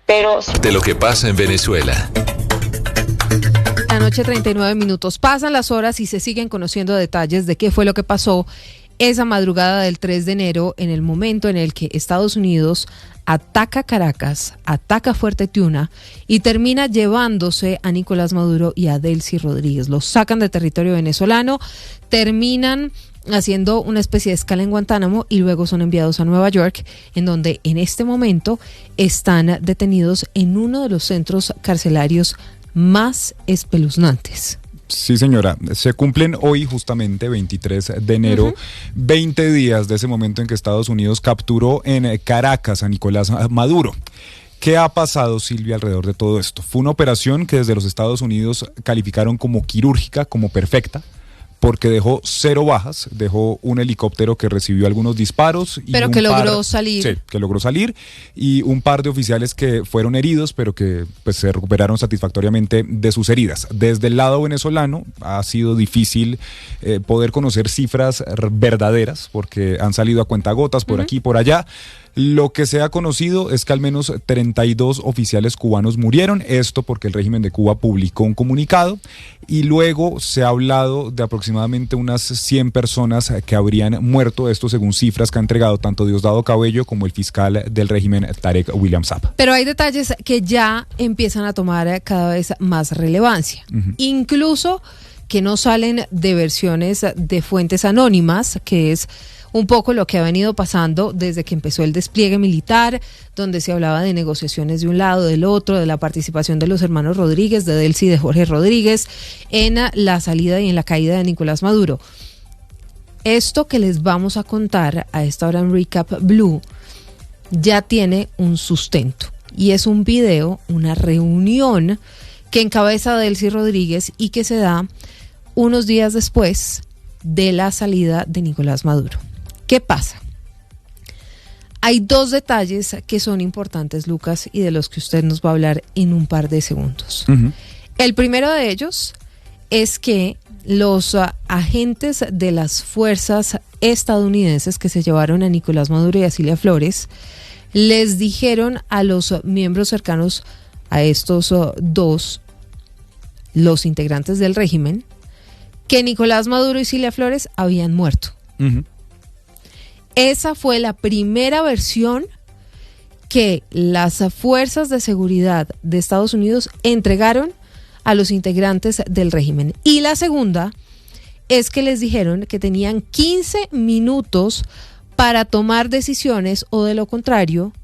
pero... De lo que pasa en Venezuela. La noche, 39 minutos. Pasan las horas y se siguen conociendo detalles de qué fue lo que pasó esa madrugada del 3 de enero, en el momento en el que Estados Unidos ataca Caracas, ataca Fuerte Tiuna y termina llevándose a Nicolás Maduro y a Delcy Rodríguez. Los sacan de territorio venezolano, terminan haciendo una especie de escala en Guantánamo y luego son enviados a Nueva York, en donde en este momento están detenidos en uno de los centros carcelarios más espeluznantes. Sí, señora, se cumplen hoy justamente 23 de enero, 20 días de ese momento en que Estados Unidos capturó en Caracas a Nicolás Maduro. ¿Qué ha pasado, Silvia, alrededor de todo esto? Fue una operación que desde los Estados Unidos calificaron como quirúrgica, como perfecta, porque dejó 0 bajas, dejó un helicóptero que recibió algunos disparos. Pero que logró salir. Sí, que logró salir, y un par de oficiales que fueron heridos, pero que pues se recuperaron satisfactoriamente de sus heridas. Desde el lado venezolano ha sido difícil poder conocer cifras verdaderas, porque han salido a cuentagotas por aquí y por allá. Lo que se ha conocido es que al menos 32 oficiales cubanos murieron, esto porque el régimen de Cuba publicó un comunicado, y luego se ha hablado de aproximadamente unas 100 personas que habrían muerto, esto según cifras que ha entregado tanto Diosdado Cabello como el fiscal del régimen, Tarek William Saab. Pero hay detalles que ya empiezan a tomar cada vez más relevancia, incluso que no salen de versiones de fuentes anónimas, que es un poco lo que ha venido pasando desde que empezó el despliegue militar, donde se hablaba de negociaciones de un lado, del otro, de la participación de los hermanos Rodríguez, de Delcy y de Jorge Rodríguez, en la salida y en la caída de Nicolás Maduro. Esto que les vamos a contar a esta hora en Recap Blue ya tiene un sustento, y es un video, una reunión que encabeza Delcy Rodríguez y que se da unos días después de la salida de Nicolás Maduro. ¿Qué pasa? Hay 2 detalles que son importantes, Lucas, y de los que usted nos va a hablar en un par de segundos. El primero de ellos es que los agentes de las fuerzas estadounidenses que se llevaron a Nicolás Maduro y a Cilia Flores les dijeron a los miembros cercanos a estos 2, los integrantes del régimen, que Nicolás Maduro y Cilia Flores habían muerto. Esa fue la primera versión que las fuerzas de seguridad de Estados Unidos entregaron a los integrantes del régimen. Y la segunda es que les dijeron que tenían 15 minutos para tomar decisiones, o de lo contrario,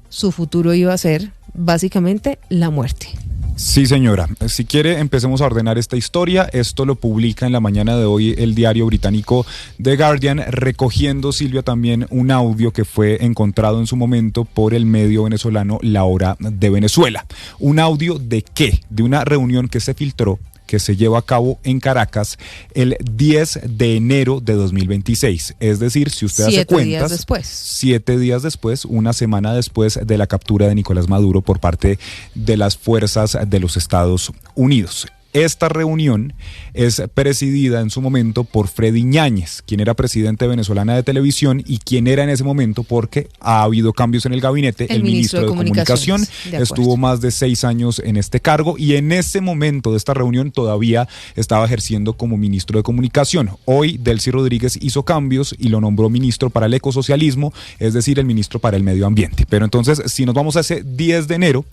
su futuro iba a ser básicamente la muerte. Sí, señora. Si quiere, empecemos a ordenar esta historia. Esto lo publica en la mañana de hoy el diario británico The Guardian, recogiendo, Silvia, también un audio que fue encontrado en su momento por el medio venezolano La Hora de Venezuela. ¿Un audio de qué? De una reunión que se filtró, que se lleva a cabo en Caracas el 10 de enero de 2026. Es decir, si usted hace cuentas, 7 días después, una semana después de la captura de Nicolás Maduro por parte de las fuerzas de los Estados Unidos. Esta reunión es presidida en su momento por Freddy Ñáñez, quien era presidente venezolana de televisión y quien era en ese momento, porque ha habido cambios en el gabinete, el ministro de Comunicación. Estuvo más de 6 años en este cargo, y en ese momento de esta reunión todavía estaba ejerciendo como ministro de Comunicación. Hoy Delcy Rodríguez hizo cambios y lo nombró ministro para el ecosocialismo, es decir, el ministro para el medio ambiente. Pero entonces, si nos vamos a ese 10 de enero,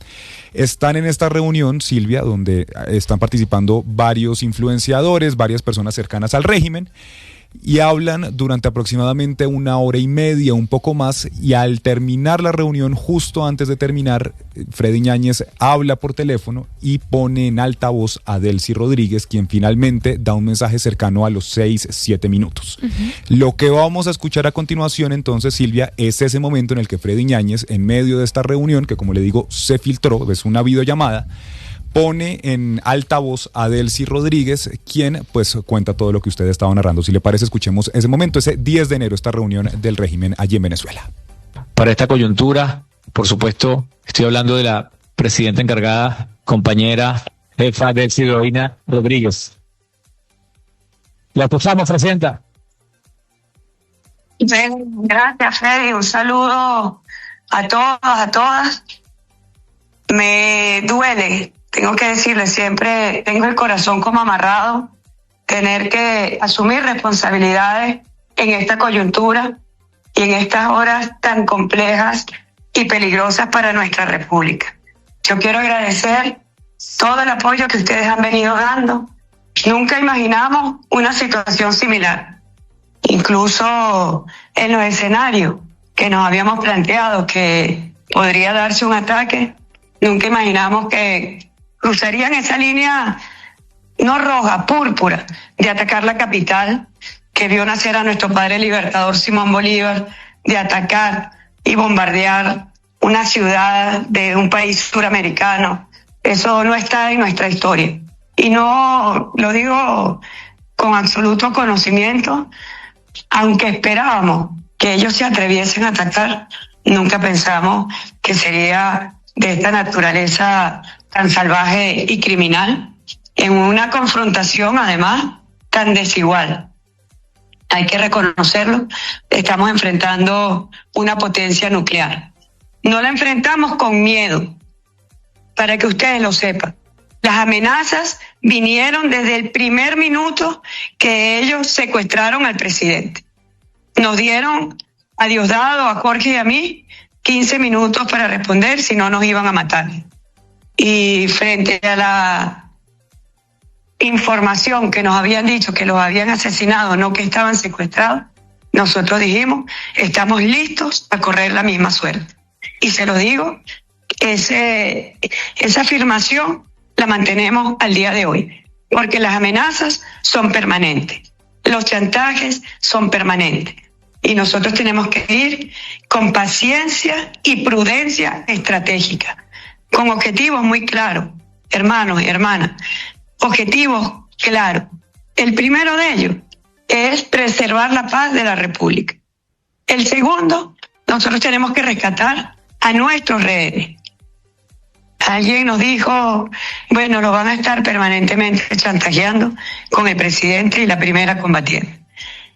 están en esta reunión, Silvia, donde están participando varios influenciadores, varias personas cercanas al régimen, y hablan durante aproximadamente 1 hora y media, un poco más, y al terminar la reunión, justo antes de terminar, Freddy Ñáñez habla por teléfono y pone en altavoz a Delcy Rodríguez, quien finalmente da un mensaje cercano a los 6-7 minutos. Lo que vamos a escuchar a continuación, entonces, Silvia, es ese momento en el que Freddy Ñáñez, en medio de esta reunión, que como le digo, se filtró, es una videollamada, pone en altavoz a Delcy Rodríguez, quien pues cuenta todo lo que usted estaba narrando. Si le parece, escuchemos ese momento, ese 10 de enero, esta reunión del régimen allí en Venezuela. Para esta coyuntura, por supuesto, estoy hablando de la presidenta encargada, compañera, jefa Delcy Rodríguez. La escuchamos, presidenta. Gracias, Freddy. Un saludo a todos, a todas. Me duele, tengo que decirle, siempre tengo el corazón como amarrado, tener que asumir responsabilidades en esta coyuntura y en estas horas tan complejas y peligrosas para nuestra República. Yo quiero agradecer todo el apoyo que ustedes han venido dando. Nunca imaginamos una situación similar. Incluso en los escenarios que nos habíamos planteado que podría darse un ataque, nunca imaginamos que cruzarían esa línea no roja, púrpura, de atacar la capital, que vio nacer a nuestro padre libertador Simón Bolívar, de atacar y bombardear una ciudad de un país suramericano. Eso no está en nuestra historia. Y no lo digo con absoluto conocimiento, aunque esperábamos que ellos se atreviesen a atacar, nunca pensamos que sería de esta naturaleza tan salvaje y criminal, en una confrontación además tan desigual. Hay que reconocerlo, estamos enfrentando una potencia nuclear. No la enfrentamos con miedo, para que ustedes lo sepan. Las amenazas vinieron desde el primer minuto que ellos secuestraron al presidente. Nos dieron a Diosdado, a Jorge y a mí 15 minutos para responder, si no nos iban a matar. Y frente a la información que nos habían dicho que los habían asesinado, no que estaban secuestrados, nosotros dijimos, estamos listos a correr la misma suerte. Y se lo digo, esa afirmación la mantenemos al día de hoy, porque las amenazas son permanentes, los chantajes son permanentes, y nosotros tenemos que ir con paciencia y prudencia estratégica, con objetivos muy claros, hermanos y hermanas, objetivos claros. El primero de ellos es preservar la paz de la República. El segundo, nosotros tenemos que rescatar a nuestros rehenes. Alguien nos dijo, bueno, lo van a estar permanentemente chantajeando con el presidente y la primera combatiente.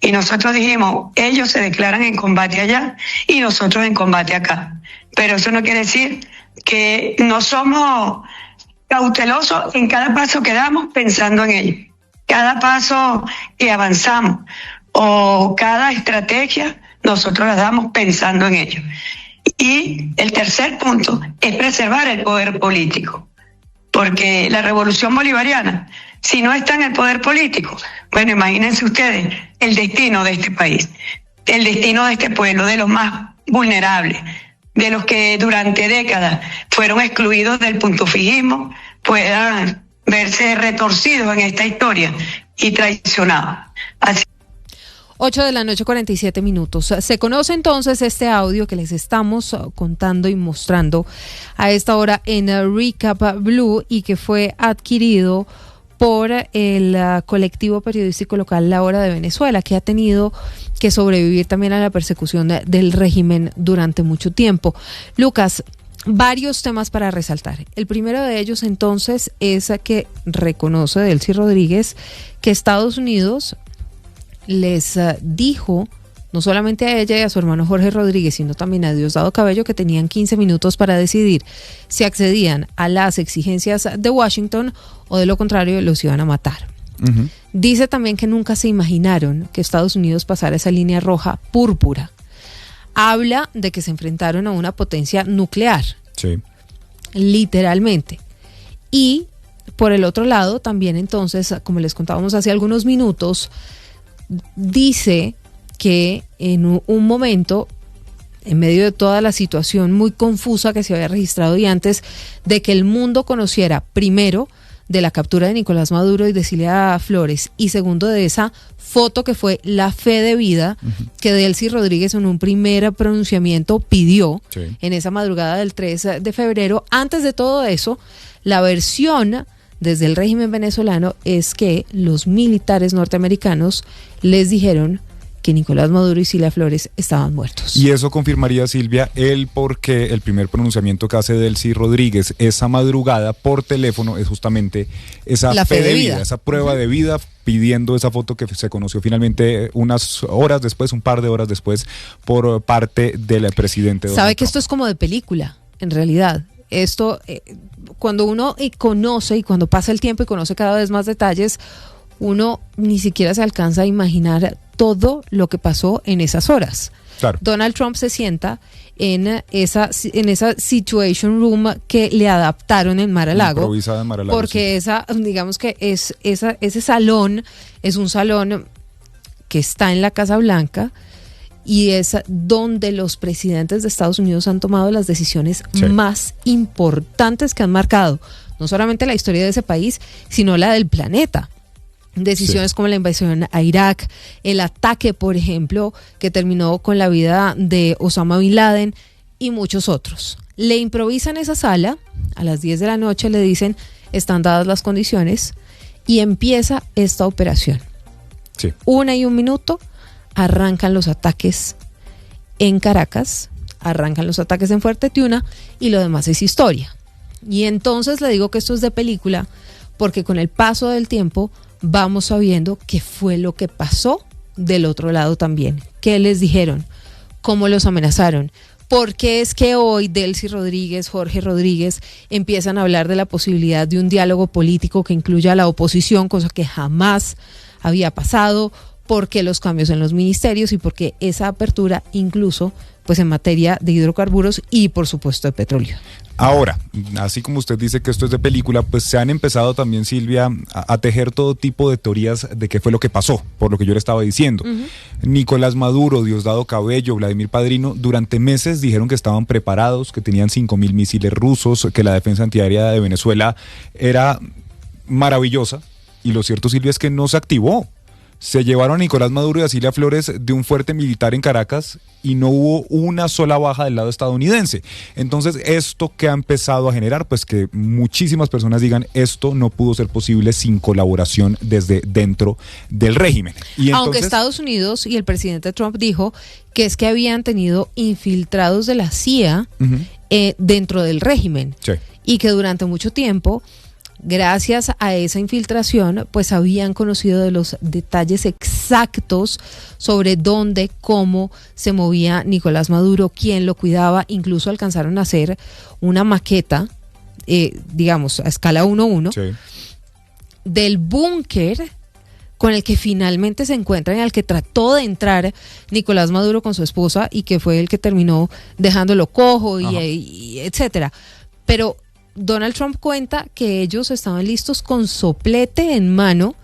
Y nosotros dijimos, ellos se declaran en combate allá y nosotros en combate acá. Pero eso no quiere decir que no somos cautelosos en cada paso que damos pensando en ellos. Cada paso que avanzamos o cada estrategia, nosotros la damos pensando en ellos. Y el tercer punto es preservar el poder político, porque la revolución bolivariana, si no está en el poder político, bueno, imagínense ustedes el destino de este país, el destino de este pueblo, de los más vulnerables, de los que durante décadas fueron excluidos del puntofijismo, puedan verse retorcidos en esta historia y traicionados. Así 8:47 PM. Se conoce entonces este audio que les estamos contando y mostrando a esta hora en Recap Blue y que fue adquirido por el colectivo periodístico local La Hora de Venezuela, que ha tenido que sobrevivir también a la persecución del régimen durante mucho tiempo. Lucas, varios temas para resaltar. El primero de ellos entonces es que reconoce Delcy Rodríguez que Estados Unidos les dijo, no solamente a ella y a su hermano Jorge Rodríguez, sino también a Diosdado Cabello, que tenían 15 minutos para decidir si accedían a las exigencias de Washington o de lo contrario los iban a matar. Uh-huh. Dice también que nunca se imaginaron que Estados Unidos pasara esa línea roja púrpura. Habla de que se enfrentaron a una potencia nuclear. Sí. Literalmente. Y por el otro lado, también entonces, como les contábamos hace algunos minutos, dice que en un momento, en medio de toda la situación muy confusa que se había registrado y antes de que el mundo conociera, primero, de la captura de Nicolás Maduro y de Cilia Flores, y segundo, de esa foto que fue la fe de vida que Delcy Rodríguez en un primer pronunciamiento pidió en esa madrugada del 3 de febrero. Antes de todo eso, la versión desde el régimen venezolano es que los militares norteamericanos les dijeron que Nicolás Maduro y Cilia Flores estaban muertos. Y eso confirmaría, Silvia, el porqué el primer pronunciamiento que hace Delcy Rodríguez esa madrugada por teléfono es justamente esa fe de vida, esa prueba de vida, pidiendo esa foto que se conoció finalmente unas horas después, un par de horas después, por parte del presidente Donald Sabe que Trump. Esto es como de película, en realidad. Esto, cuando uno conoce y cuando pasa el tiempo y conoce cada vez más detalles, uno ni siquiera se alcanza a imaginar todo lo que pasó en esas horas. Claro. Donald Trump se sienta en esa Situation Room que le adaptaron en Mar-a-Lago. Improvisada en Mar-a-Lago. Porque digamos que ese salón es un salón que está en la Casa Blanca y es donde los presidentes de Estados Unidos han tomado las decisiones más importantes que han marcado no solamente la historia de ese país, sino la del planeta. Decisiones como la invasión a Irak, el ataque, por ejemplo, que terminó con la vida de Osama Bin Laden y muchos otros. Le improvisan esa sala, a las 10 de la noche le dicen, están dadas las condiciones, y empieza esta operación. 1 y 1 minuto, arrancan los ataques en Caracas, arrancan los ataques en Fuerte Tiuna, y lo demás es historia. Y entonces le digo que esto es de película, porque con el paso del tiempo vamos sabiendo qué fue lo que pasó del otro lado también. ¿Qué les dijeron? ¿Cómo los amenazaron? ¿Por qué es que hoy Delcy Rodríguez, Jorge Rodríguez empiezan a hablar de la posibilidad de un diálogo político que incluya a la oposición, cosa que jamás había pasado? ¿Por qué los cambios en los ministerios? Y por qué esa apertura incluso pues en materia de hidrocarburos y por supuesto de petróleo. Ahora, así como usted dice que esto es de película, pues se han empezado también, Silvia, a tejer todo tipo de teorías de qué fue lo que pasó, por lo que yo le estaba diciendo. Nicolás Maduro, Diosdado Cabello, Vladimir Padrino, durante meses dijeron que estaban preparados, que tenían 5.000 misiles rusos, que la defensa antiaérea de Venezuela era maravillosa, y lo cierto, Silvia, es que no se activó. Se llevaron a Nicolás Maduro y a Cilia Flores de un fuerte militar en Caracas y no hubo una sola baja del lado estadounidense. Entonces, ¿esto qué ha empezado a generar? Pues que muchísimas personas digan, esto no pudo ser posible sin colaboración desde dentro del régimen. Y entonces, aunque Estados Unidos y el presidente Trump dijo que es que habían tenido infiltrados de la CIA dentro del régimen y que durante mucho tiempo, gracias a esa infiltración, pues habían conocido de los detalles exactos sobre dónde, cómo se movía Nicolás Maduro, quién lo cuidaba. Incluso alcanzaron a hacer una maqueta, digamos, a escala 1:1, del búnker con el que finalmente se encuentran y al que trató de entrar Nicolás Maduro con su esposa y que fue el que terminó dejándolo cojo y etcétera. Pero Donald Trump cuenta que ellos estaban listos con soplete en mano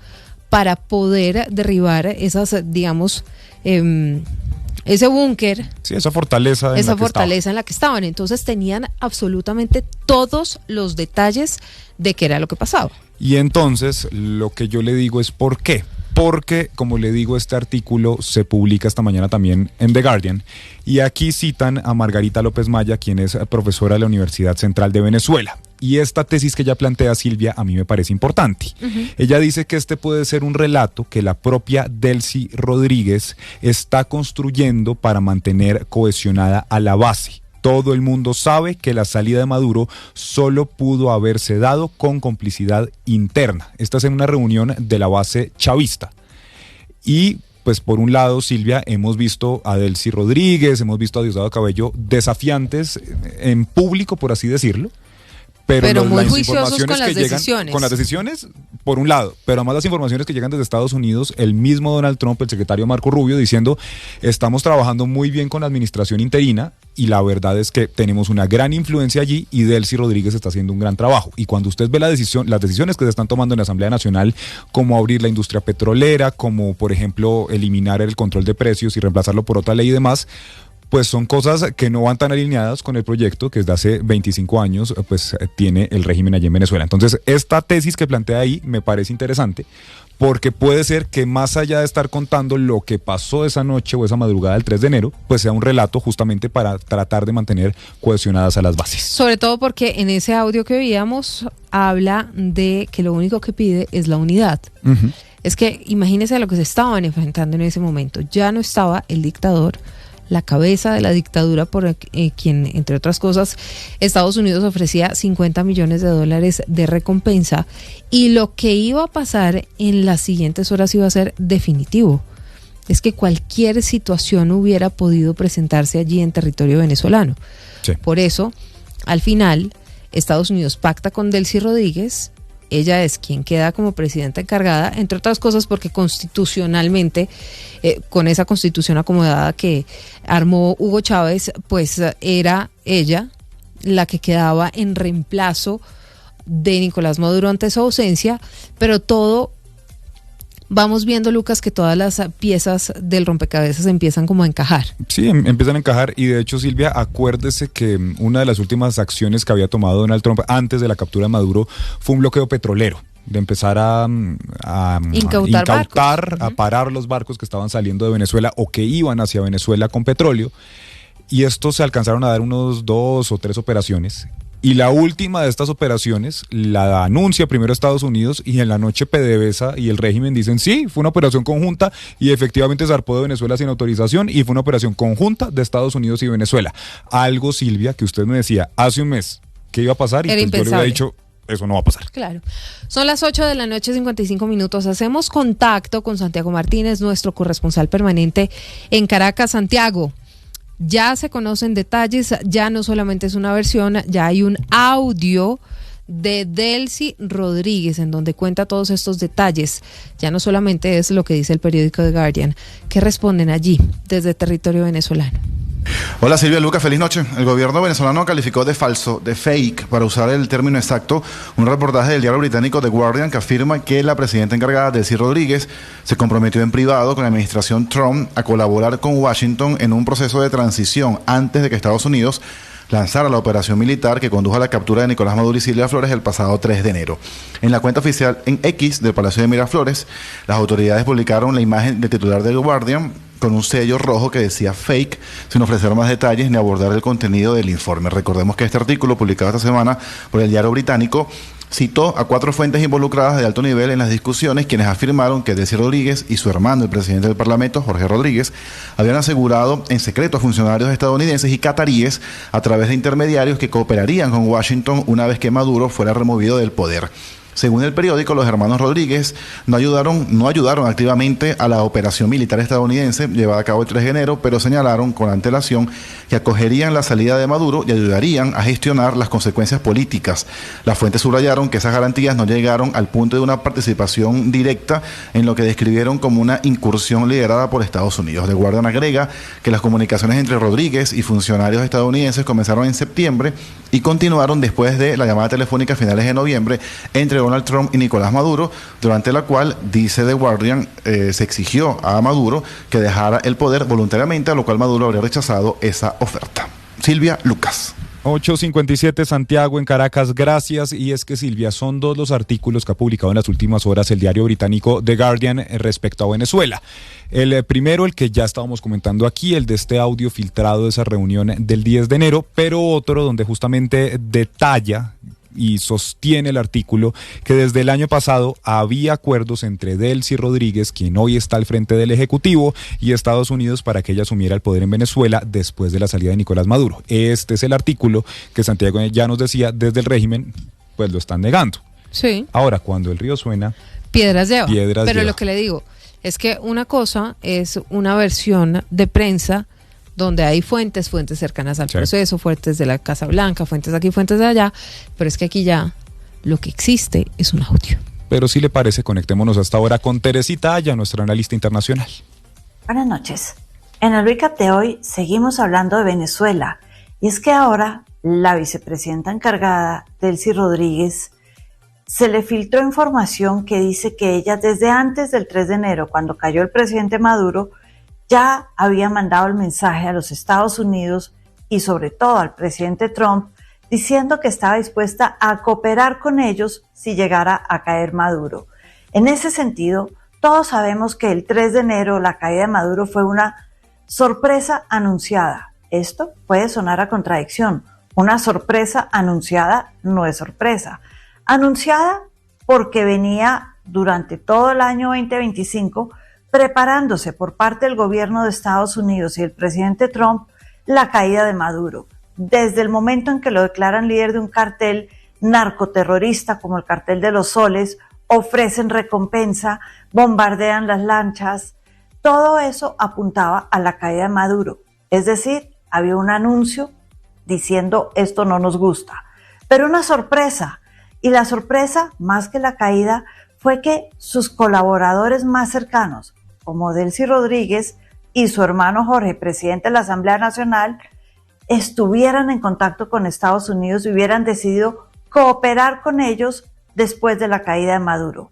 para poder derribar esas, digamos, ese búnker. Sí, esa fortaleza. En la que estaban. Entonces tenían absolutamente todos los detalles de qué era lo que pasaba. Y entonces lo que yo le digo es ¿por qué? Porque, como le digo, este artículo se publica esta mañana también en The Guardian y aquí citan a Margarita López Maya, quien es profesora de la Universidad Central de Venezuela. Y esta tesis que ella plantea, Silvia, a mí me parece importante. Ella dice que este puede ser un relato que la propia Delcy Rodríguez está construyendo para mantener cohesionada a la base. Todo el mundo sabe que la salida de Maduro solo pudo haberse dado con complicidad interna. Esta es en una reunión de la base chavista. Y pues por un lado, Silvia, hemos visto a Delcy Rodríguez, hemos visto a Diosdado Cabello desafiantes en público, por así decirlo. Pero muy las juiciosos con las decisiones. Con las decisiones, por un lado, pero además las informaciones que llegan desde Estados Unidos, el mismo Donald Trump, el secretario Marco Rubio, diciendo, estamos trabajando muy bien con la administración interina y la verdad es que tenemos una gran influencia allí y Delcy Rodríguez está haciendo un gran trabajo. Y cuando usted ve las decisiones que se están tomando en la Asamblea Nacional, como abrir la industria petrolera, como por ejemplo eliminar el control de precios y reemplazarlo por otra ley y demás, pues son cosas que no van tan alineadas con el proyecto que desde hace 25 años pues tiene el régimen allí en Venezuela. Entonces, esta tesis que plantea ahí me parece interesante porque puede ser que más allá de estar contando lo que pasó esa noche o esa madrugada del 3 de enero, pues sea un relato justamente para tratar de mantener cohesionadas a las bases. Sobre todo porque en ese audio que veíamos habla de que lo único que pide es la unidad. Es que imagínense a lo que se estaban enfrentando en ese momento. Ya no estaba el dictador, la cabeza de la dictadura por quien, entre otras cosas, Estados Unidos ofrecía $50 millones de recompensa y lo que iba a pasar en las siguientes horas iba a ser definitivo. Es que cualquier situación hubiera podido presentarse allí en territorio venezolano. Por eso, al final, Estados Unidos pacta con Delcy Rodríguez. Ella es quien queda como presidenta encargada, entre otras cosas porque constitucionalmente, con esa constitución acomodada que armó Hugo Chávez, pues era ella la que quedaba en reemplazo de Nicolás Maduro ante su ausencia, pero todo, vamos viendo, Lucas, que todas las piezas del rompecabezas empiezan como a encajar. Sí, empiezan a encajar, y de hecho, Silvia, acuérdese que una de las últimas acciones que había tomado Donald Trump antes de la captura de Maduro fue un bloqueo petrolero, de empezar a incautar, a parar los barcos que estaban saliendo de Venezuela o que iban hacia Venezuela con petróleo, y estos se alcanzaron a dar unos 2 o 3 operaciones. Y la última de estas operaciones la anuncia primero Estados Unidos, y en la noche PDVSA y el régimen dicen sí, fue una operación conjunta y efectivamente zarpó de Venezuela sin autorización y fue una operación conjunta de Estados Unidos y Venezuela. Algo, Silvia, que usted me decía hace un mes que iba a pasar y pues yo le había dicho, eso no va a pasar. Claro. Son las 8 de la noche, 55 minutos. Hacemos contacto con Santiago Martínez, nuestro corresponsal permanente en Caracas. Santiago, ya se conocen detalles, ya no solamente es una versión, ya hay un audio de Delcy Rodríguez en donde cuenta todos estos detalles. Ya no solamente es lo que dice el periódico The Guardian. ¿Qué responden allí desde territorio venezolano? Hola Silvia, Lucas, feliz noche. El gobierno venezolano calificó de falso, de fake, para usar el término exacto, un reportaje del diario británico The Guardian que afirma que la presidenta encargada, Delcy Rodríguez, se comprometió en privado con la administración Trump a colaborar con Washington en un proceso de transición antes de que Estados Unidos lanzara la operación militar que condujo a la captura de Nicolás Maduro y Silvia Flores el pasado 3 de enero. En la cuenta oficial en X del Palacio de Miraflores, las autoridades publicaron la imagen del titular del Guardian con un sello rojo que decía fake, sin ofrecer más detalles ni abordar el contenido del informe. Recordemos que este artículo, publicado esta semana por el diario británico, citó a 4 fuentes involucradas de alto nivel en las discusiones, quienes afirmaron que Delcy Rodríguez y su hermano, el presidente del Parlamento, Jorge Rodríguez, habían asegurado en secreto a funcionarios estadounidenses y cataríes a través de intermediarios que cooperarían con Washington una vez que Maduro fuera removido del poder. Según el periódico, los hermanos Rodríguez no ayudaron activamente a la operación militar estadounidense llevada a cabo el 3 de enero, pero señalaron con antelación que acogerían la salida de Maduro y ayudarían a gestionar las consecuencias políticas. Las fuentes subrayaron que esas garantías no llegaron al punto de una participación directa en lo que describieron como una incursión liderada por Estados Unidos. The Guardian agrega que las comunicaciones entre Rodríguez y funcionarios estadounidenses comenzaron en septiembre y continuaron después de la llamada telefónica a finales de noviembre entre Donald Trump y Nicolás Maduro, durante la cual, dice The Guardian, se exigió a Maduro que dejara el poder voluntariamente, a lo cual Maduro habría rechazado esa oferta. Silvia, Lucas. 8:57, Santiago en Caracas, gracias. Y es que, Silvia, son 2 los artículos que ha publicado en las últimas horas el diario británico The Guardian respecto a Venezuela. El primero, el que ya estábamos comentando aquí, el de este audio filtrado de esa reunión del 10 de enero, pero otro donde justamente detalla y sostiene el artículo que desde el año pasado había acuerdos entre Delcy Rodríguez, quien hoy está al frente del Ejecutivo, y Estados Unidos para que ella asumiera el poder en Venezuela después de la salida de Nicolás Maduro. Este es el artículo que Santiago ya nos decía, desde el régimen pues lo están negando. Sí. Ahora, cuando el río suena, piedras lleva. Pero lleva. Lo que le digo es que una cosa es una versión de prensa donde hay fuentes cercanas al proceso, fuentes de la Casa Blanca, fuentes de aquí, fuentes de allá, pero es que aquí ya lo que existe es un audio. Pero si le parece, conectémonos hasta ahora con Teresita Aya, nuestra analista internacional. Buenas noches. En el recap de hoy seguimos hablando de Venezuela, y es que ahora la vicepresidenta encargada, Delcy Rodríguez, se le filtró información que dice que ella desde antes del 3 de enero, cuando cayó el presidente Maduro, ya había mandado el mensaje a los Estados Unidos y sobre todo al presidente Trump diciendo que estaba dispuesta a cooperar con ellos si llegara a caer Maduro. En ese sentido, todos sabemos que el 3 de enero la caída de Maduro fue una sorpresa anunciada. Esto puede sonar a contradicción. Una sorpresa anunciada no es sorpresa. Anunciada porque venía durante todo el año 2025 preparándose por parte del gobierno de Estados Unidos y el presidente Trump la caída de Maduro. Desde el momento en que lo declaran líder de un cartel narcoterrorista como el Cartel de los Soles, ofrecen recompensa, bombardean las lanchas, todo eso apuntaba a la caída de Maduro. Es decir, había un anuncio diciendo esto no nos gusta. Pero una sorpresa, y la sorpresa, más que la caída, fue que sus colaboradores más cercanos, como Delcy Rodríguez y su hermano Jorge, presidente de la Asamblea Nacional, estuvieran en contacto con Estados Unidos y hubieran decidido cooperar con ellos después de la caída de Maduro.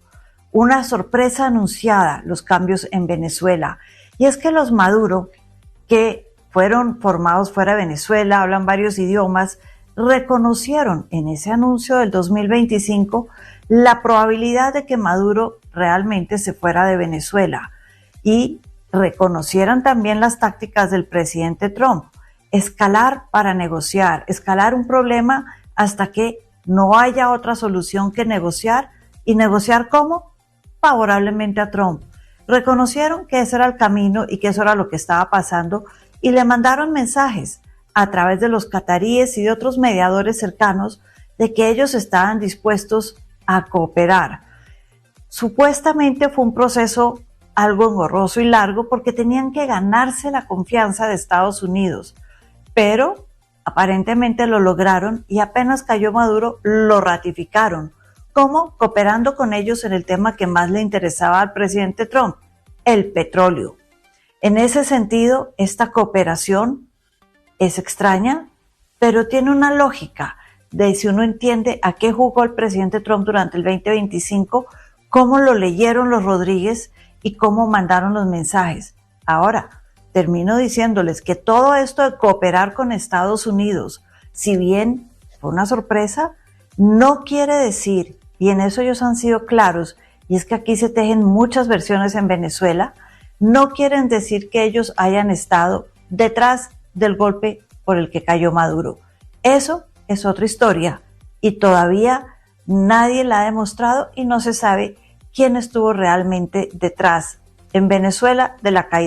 Una sorpresa anunciada, los cambios en Venezuela. Y es que los Maduro, que fueron formados fuera de Venezuela, hablan varios idiomas, reconocieron en ese anuncio del 2025 la probabilidad de que Maduro realmente se fuera de Venezuela y reconocieran también las tácticas del presidente Trump, escalar para negociar, escalar un problema hasta que no haya otra solución que negociar. ¿Y negociar cómo? Favorablemente a Trump. Reconocieron que ese era el camino y que eso era lo que estaba pasando y le mandaron mensajes a través de los cataríes y de otros mediadores cercanos de que ellos estaban dispuestos a cooperar. Supuestamente fue un proceso algo engorroso y largo porque tenían que ganarse la confianza de Estados Unidos, pero aparentemente lo lograron y apenas cayó Maduro lo ratificaron, como cooperando con ellos en el tema que más le interesaba al presidente Trump, el petróleo. En ese sentido, esta cooperación es extraña, pero tiene una lógica de si uno entiende a qué jugó el presidente Trump durante el 2025, cómo lo leyeron los Rodríguez y cómo mandaron los mensajes. Ahora, termino diciéndoles que todo esto de cooperar con Estados Unidos, si bien fue una sorpresa, no quiere decir, y en eso ellos han sido claros, y es que aquí se tejen muchas versiones en Venezuela, no quieren decir que ellos hayan estado detrás del golpe por el que cayó Maduro. Eso es otra historia y todavía nadie la ha demostrado y no se sabe quién estuvo realmente detrás en Venezuela de la caída